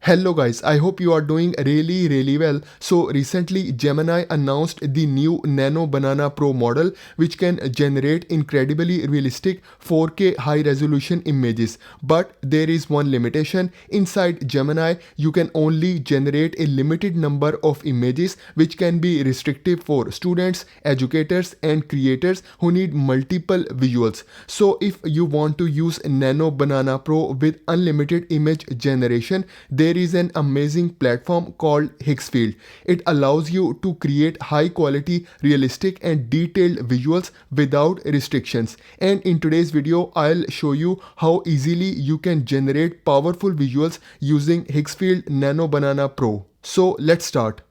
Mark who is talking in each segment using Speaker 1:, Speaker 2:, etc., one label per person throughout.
Speaker 1: Hello guys, I hope you are doing really well. So recently Gemini announced the new Nano Banana Pro model which can generate incredibly realistic 4K high resolution images. But there is one limitation. Inside Gemini you can only generate a limited number of images which can be restrictive for students, educators and creators who need multiple visuals. So if you want to use Nano Banana Pro with unlimited image generation, there is an amazing platform called Higgsfield. It allows you to create high quality, realistic and detailed visuals without restrictions. And in today's video, I'll show you how easily you can generate powerful visuals using Higgsfield Nano Banana Pro. So let's start.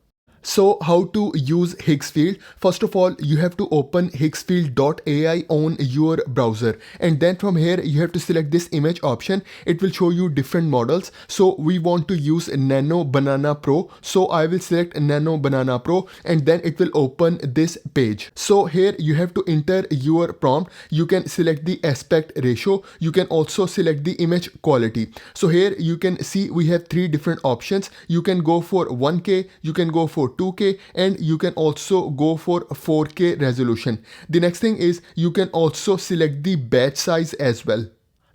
Speaker 1: So how to use Higgsfield? First of all, you have to open higgsfield.ai on your browser, and then from here you have to select this image option. It will show you different models. So we want to use Nano Banana Pro. So I will select Nano Banana Pro and then it will open this page. So here you have to enter your prompt. You can select the aspect ratio. You can also select the image quality. So here you can see we have three different options. You can go for 1K, you can go for 2K and you can also go for 4K resolution. The next thing is you can also select the batch size as well.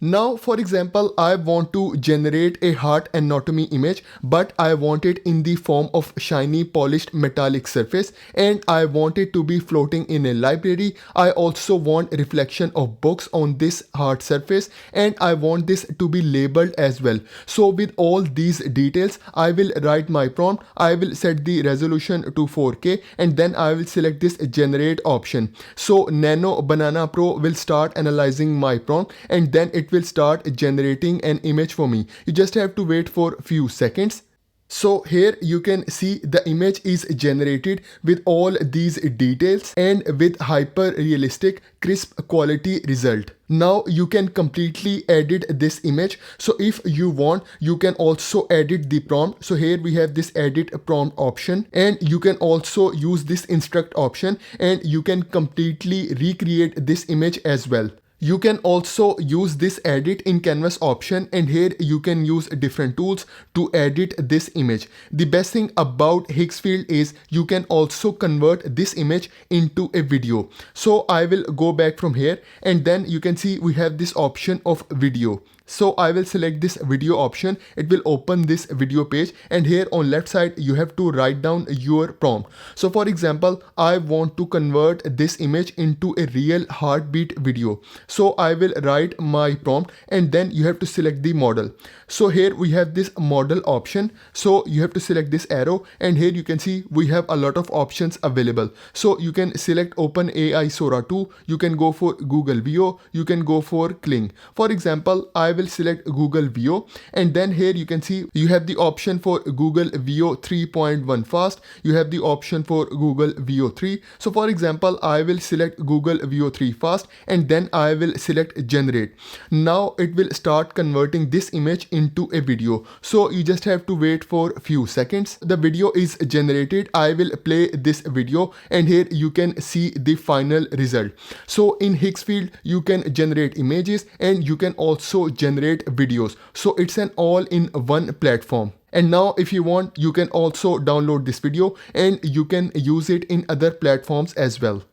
Speaker 1: Now, for example, I want to generate a heart anatomy image, but I want it in the form of shiny polished metallic surface and I want it to be floating in a library. I also want reflection of books on this heart surface and I want this to be labeled as well. So with all these details, I will write my prompt. I will set the resolution to 4K and then I will select this generate option. So Nano Banana Pro will start analyzing my prompt and then it will start generating an image for me. You just have to wait for a few seconds. So here you can see the image is generated with all these details and with hyper realistic crisp quality result. Now you can completely edit this image. So if you want, you can also edit the prompt. So here we have this edit prompt option and you can also use this instruct option and you can completely recreate this image as well. You can also use this edit in canvas option and here you can use different tools to edit this image. The best thing about Higgsfield is you can also convert this image into a video. So I will go back from here and then you can see we have this option of video. So I will select this video option. It will open this video page and here on left side you have to write down your prompt. So for example, I want to convert this image into a real heartbeat video. So I will write my prompt and then you have to select the model. So here we have this model option. So you have to select this arrow and here you can see we have a lot of options available. So you can select OpenAI Sora 2, you can go for Google Veo, you can go for Kling. For example, I will select Google Veo and then here you can see you have the option for Google Veo 3.1 fast. You have the option for Google Veo 3. So for example, I will select Google Veo 3 fast and then I will select generate. Now it will start converting this image into a video. So you just have to wait for a few seconds. The video is generated. I will play this video and here you can see the final result. So in Higgsfield you can generate images and you can also generate videos. So it's an all-in-one platform. And now if you want, you can also download this video and you can use it in other platforms as well.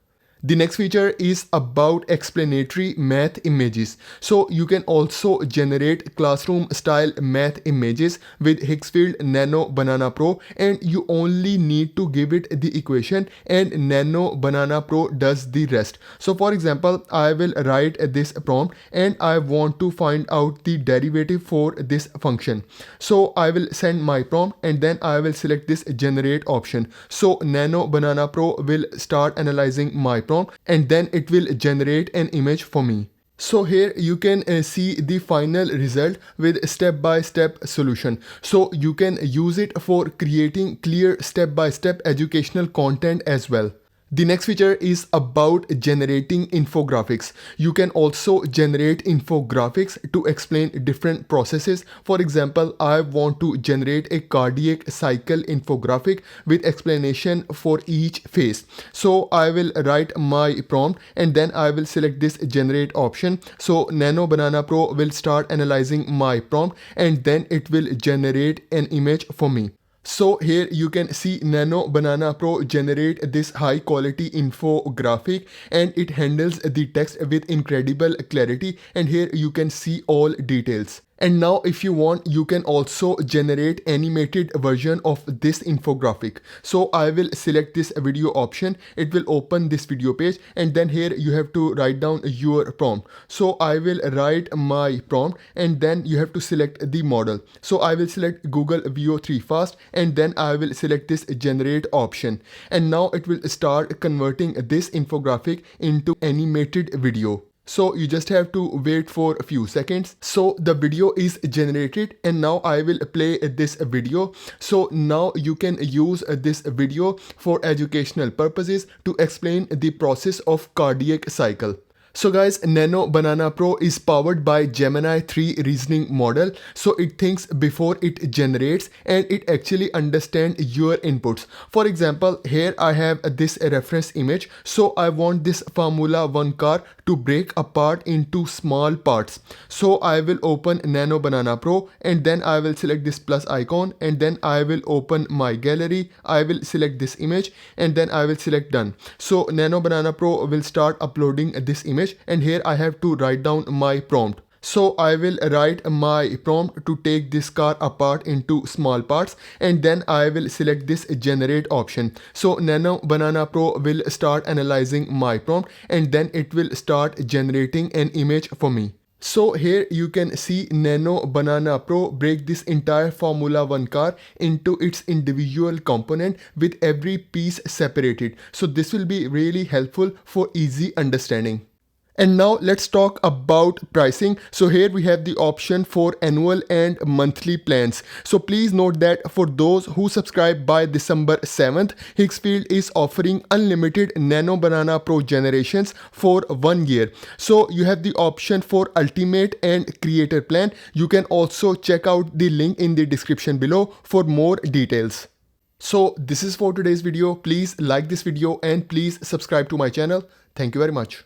Speaker 1: The next feature is about explanatory math images. So you can also generate classroom style math images with Higgsfield Nano Banana Pro and you only need to give it the equation and Nano Banana Pro does the rest. So for example, I will write this prompt and I want to find out the derivative for this function. So I will send my prompt and then I will select this generate option. So Nano Banana Pro will start analyzing my prompt and then it will generate an image for me. So here you can see the final result with step-by-step solution. So you can use it for creating clear step-by-step educational content as well. The next feature is about generating infographics. You can also generate infographics to explain different processes. For example, I want to generate a cardiac cycle infographic with explanation for each phase. So I will write my prompt and then I will select this generate option. So Nano Banana Pro will start analyzing my prompt and then it will generate an image for me. So here you can see Nano Banana Pro generate this high quality infographic and it handles the text with incredible clarity, and here you can see all details. And now if you want, you can also generate animated version of this infographic. So I will select this video option. It will open this video page and then here you have to write down your prompt. So I will write my prompt and then you have to select the model. So I will select Google Veo 3 Fast and then I will select this generate option. And now it will start converting this infographic into animated video. So you just have to wait for a few seconds. So the video is generated and now I will play this video. So now you can use this video for educational purposes to explain the process of cardiac cycle. So guys, Nano Banana Pro is powered by Gemini 3 reasoning model. So it thinks before it generates and it actually understands your inputs. For example, here I have this reference image. So I want this Formula 1 car to break apart into small parts. So I will open Nano Banana Pro and then I will select this plus icon and then I will open my gallery. I will select this image and then I will select done. So Nano Banana Pro will start uploading this image. And here I have to write down my prompt. So I will write my prompt to take this car apart into small parts and then I will select this generate option. So Nano Banana Pro will start analyzing my prompt and then it will start generating an image for me. So here you can see Nano Banana Pro break this entire Formula 1 car into its individual component with every piece separated. So this will be really helpful for easy understanding. And now let's talk about pricing. So here we have the option for annual and monthly plans. So please note that for those who subscribe by December 7th, Higgsfield is offering unlimited Nano Banana Pro generations for 1 year. So you have the option for ultimate and creator plan. You can also check out the link in the description below for more details. So this is for today's video. Please like this video and please subscribe to my channel. Thank you very much.